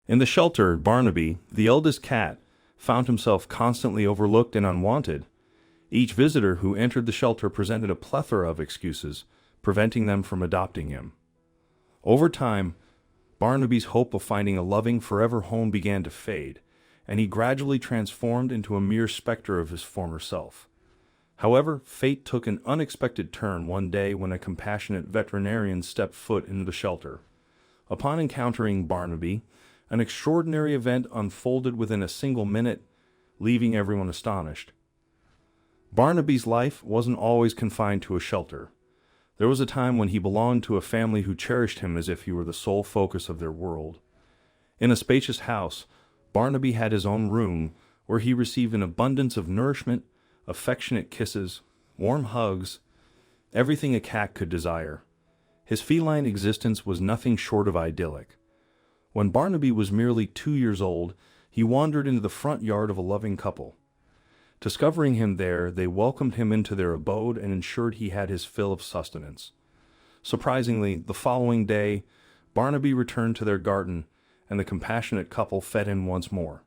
In the shelter, Barnaby, the eldest cat, found himself constantly overlooked and unwanted. Each visitor who entered the shelter presented a plethora of excuses, preventing them from adopting him. Over time, Barnaby's hope of finding a loving forever home began to fade, and he gradually transformed into a mere specter of his former self. However, fate took an unexpected turn one day when a compassionate veterinarian stepped foot into the shelter. Upon encountering Barnaby, an extraordinary event unfolded within a single minute, leaving everyone astonished. Barnaby's life wasn't always confined to a shelter. There was a time when he belonged to a family who cherished him as if he were the sole focus of their world. In a spacious house, Barnaby had his own room where he received an abundance of nourishment, affectionate kisses, warm hugs, everything a cat could desire. His feline existence was nothing short of idyllic. When Barnaby was merely 2 years old, he wandered into the front yard of a loving couple. Discovering him there, they welcomed him into their abode and ensured he had his fill of sustenance. Surprisingly, the following day, Barnaby returned to their garden, and the compassionate couple fed him once more.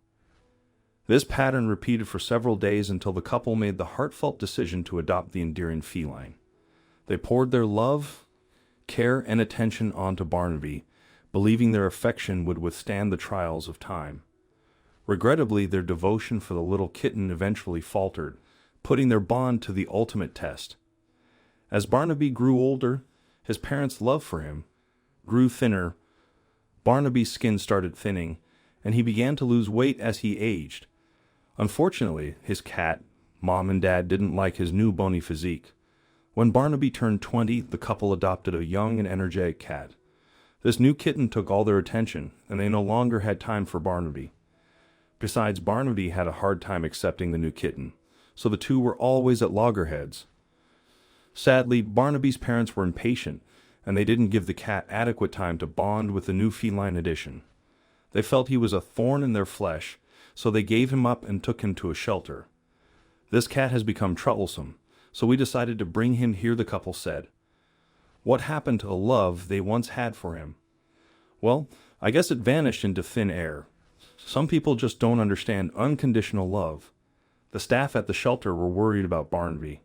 This pattern repeated for several days until the couple made the heartfelt decision to adopt the endearing feline. They poured their love, care, and attention onto Barnaby, believing their affection would withstand the trials of time. Regrettably, their devotion for the little kitten eventually faltered, putting their bond to the ultimate test. As Barnaby grew older, his parents' love for him grew thinner. Barnaby's skin started thinning, and he began to lose weight as he aged. Unfortunately, his cat, Mom and Dad didn't like his new bony physique. When Barnaby turned 20, the couple adopted a young and energetic cat. This new kitten took all their attention, and they no longer had time for Barnaby. Besides, Barnaby had a hard time accepting the new kitten, so the two were always at loggerheads. Sadly, Barnaby's parents were impatient, and they didn't give the cat adequate time to bond with the new feline addition. They felt he was a thorn in their flesh, so they gave him up and took him to a shelter. This cat has become troublesome, so we decided to bring him here, the couple said. What happened to the love they once had for him? Well, I guess it vanished into thin air. Some people just don't understand unconditional love. The staff at the shelter were worried about Barnaby.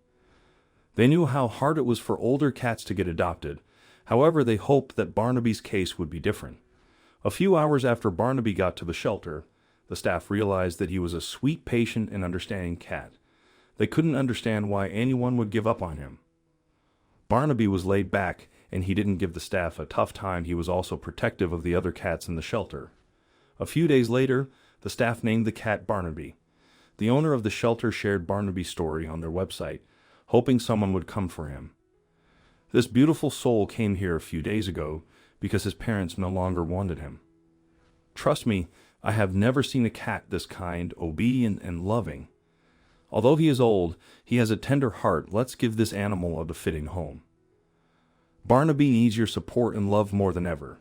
They knew how hard it was for older cats to get adopted. However, they hoped that Barnaby's case would be different. A few hours after Barnaby got to the shelter, the staff realized that he was a sweet, patient, and understanding cat. They couldn't understand why anyone would give up on him. Barnaby was laid back, and he didn't give the staff a tough time. He was also protective of the other cats in the shelter. A few days later, the staff named the cat Barnaby. The owner of the shelter shared Barnaby's story on their website, hoping someone would come for him. This beautiful soul came here a few days ago because his parents no longer wanted him. Trust me, I have never seen a cat this kind, obedient, and loving. Although he is old, he has a tender heart. Let's give this animal a befitting home. Barnaby needs your support and love more than ever.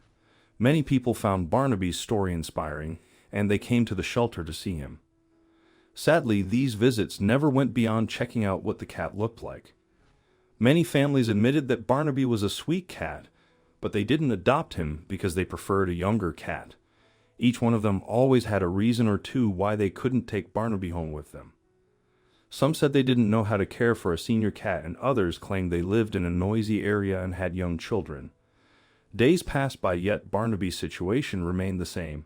Many people found Barnaby's story inspiring, and they came to the shelter to see him. Sadly, these visits never went beyond checking out what the cat looked like. Many families admitted that Barnaby was a sweet cat, but they didn't adopt him because they preferred a younger cat. Each one of them always had a reason or two why they couldn't take Barnaby home with them. Some said they didn't know how to care for a senior cat, and others claimed they lived in a noisy area and had young children. Days passed by, yet Barnaby's situation remained the same.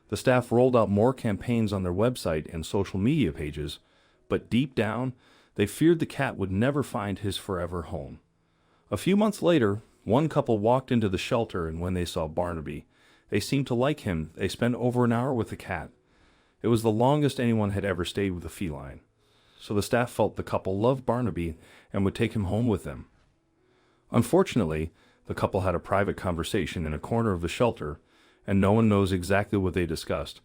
The staff rolled out more campaigns on their website and social media pages, but deep down, they feared the cat would never find his forever home. A few months later, one couple walked into the shelter, and when they saw Barnaby, they seemed to like him. They spent over an hour with the cat. It was the longest anyone had ever stayed with a feline. So the staff felt the couple loved Barnaby and would take him home with them. Unfortunately, the couple had a private conversation in a corner of the shelter, and no one knows exactly what they discussed,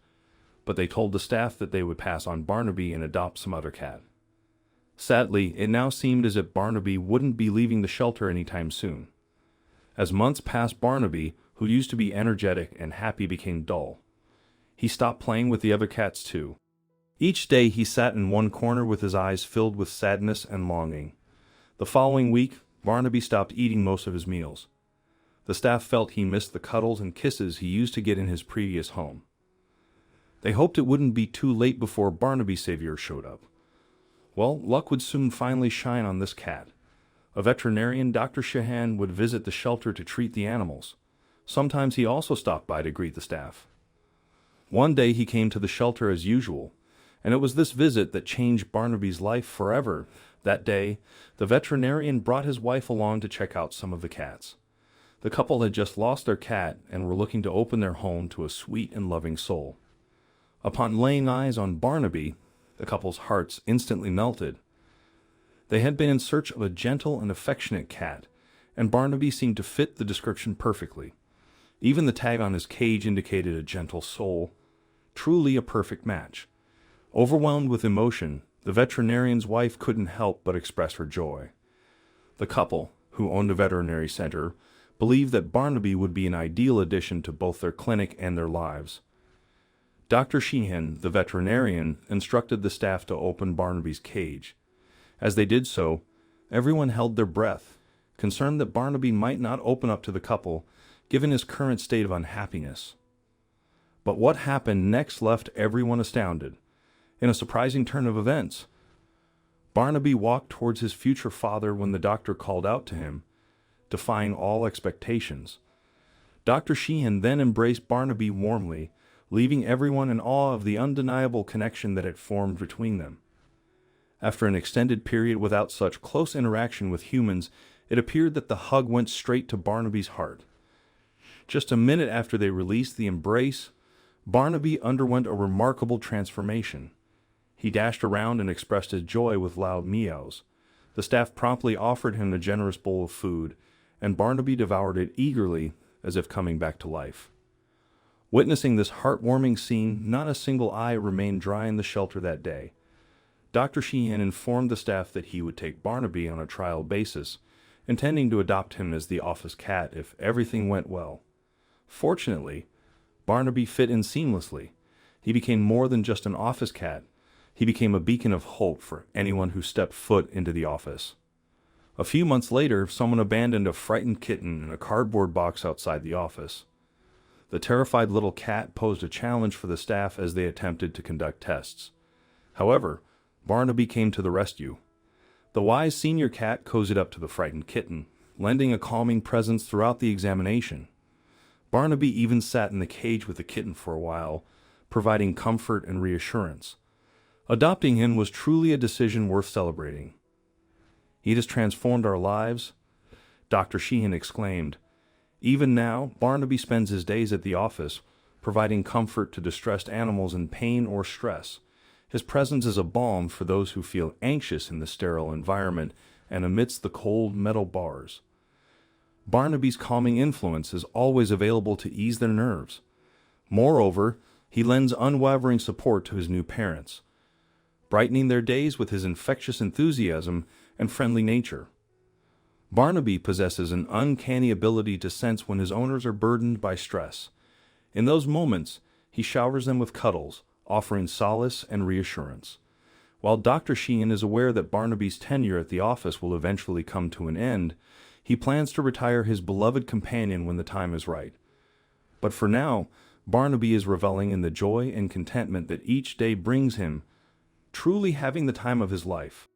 but they told the staff that they would pass on Barnaby and adopt some other cat. Sadly, it now seemed as if Barnaby wouldn't be leaving the shelter anytime soon. As months passed, Barnaby, who used to be energetic and happy, became dull. He stopped playing with the other cats too. Each day he sat in one corner with his eyes filled with sadness and longing. The following week, Barnaby stopped eating most of his meals. The staff felt he missed the cuddles and kisses he used to get in his previous home. They hoped it wouldn't be too late before Barnaby's savior showed up. Well, luck would soon finally shine on this cat. A veterinarian, Dr. Sheehan, would visit the shelter to treat the animals. Sometimes he also stopped by to greet the staff. One day he came to the shelter as usual, and it was this visit that changed Barnaby's life forever. That day, the veterinarian brought his wife along to check out some of the cats. The couple had just lost their cat and were looking to open their home to a sweet and loving soul. Upon laying eyes on Barnaby, the couple's hearts instantly melted. They had been in search of a gentle and affectionate cat, and Barnaby seemed to fit the description perfectly. Even the tag on his cage indicated a gentle soul. Truly a perfect match. Overwhelmed with emotion, the veterinarian's wife couldn't help but express her joy. The couple, who owned a veterinary center, believed that Barnaby would be an ideal addition to both their clinic and their lives. Dr. Sheehan, the veterinarian, instructed the staff to open Barnaby's cage. As they did so, everyone held their breath, concerned that Barnaby might not open up to the couple, given his current state of unhappiness. But what happened next left everyone astounded. In a surprising turn of events, Barnaby walked towards his future father when the doctor called out to him, defying all expectations. Dr. Sheehan then embraced Barnaby warmly, leaving everyone in awe of the undeniable connection that had formed between them. After an extended period without such close interaction with humans, it appeared that the hug went straight to Barnaby's heart. Just a minute after they released the embrace, Barnaby underwent a remarkable transformation. He dashed around and expressed his joy with loud meows. The staff promptly offered him a generous bowl of food, and Barnaby devoured it eagerly, as if coming back to life. Witnessing this heartwarming scene, not a single eye remained dry in the shelter that day. Dr. Sheehan informed the staff that he would take Barnaby on a trial basis, intending to adopt him as the office cat if everything went well. Fortunately, Barnaby fit in seamlessly. He became more than just an office cat. He became a beacon of hope for anyone who stepped foot into the office. A few months later, someone abandoned a frightened kitten in a cardboard box outside the office. The terrified little cat posed a challenge for the staff as they attempted to conduct tests. However, Barnaby came to the rescue. The wise senior cat cozied up to the frightened kitten, lending a calming presence throughout the examination. Barnaby even sat in the cage with the kitten for a while, providing comfort and reassurance. Adopting him was truly a decision worth celebrating. "He has transformed our lives," Dr. Sheehan exclaimed. Even now, Barnaby spends his days at the office, providing comfort to distressed animals in pain or stress. His presence is a balm for those who feel anxious in the sterile environment and amidst the cold metal bars. Barnaby's calming influence is always available to ease their nerves. Moreover, he lends unwavering support to his new parents, brightening their days with his infectious enthusiasm and friendly nature. Barnaby possesses an uncanny ability to sense when his owners are burdened by stress. In those moments, he showers them with cuddles, offering solace and reassurance. While Dr. Sheehan is aware that Barnaby's tenure at the office will eventually come to an end, he plans to retire his beloved companion when the time is right. But for now, Barnaby is reveling in the joy and contentment that each day brings him, truly having the time of his life.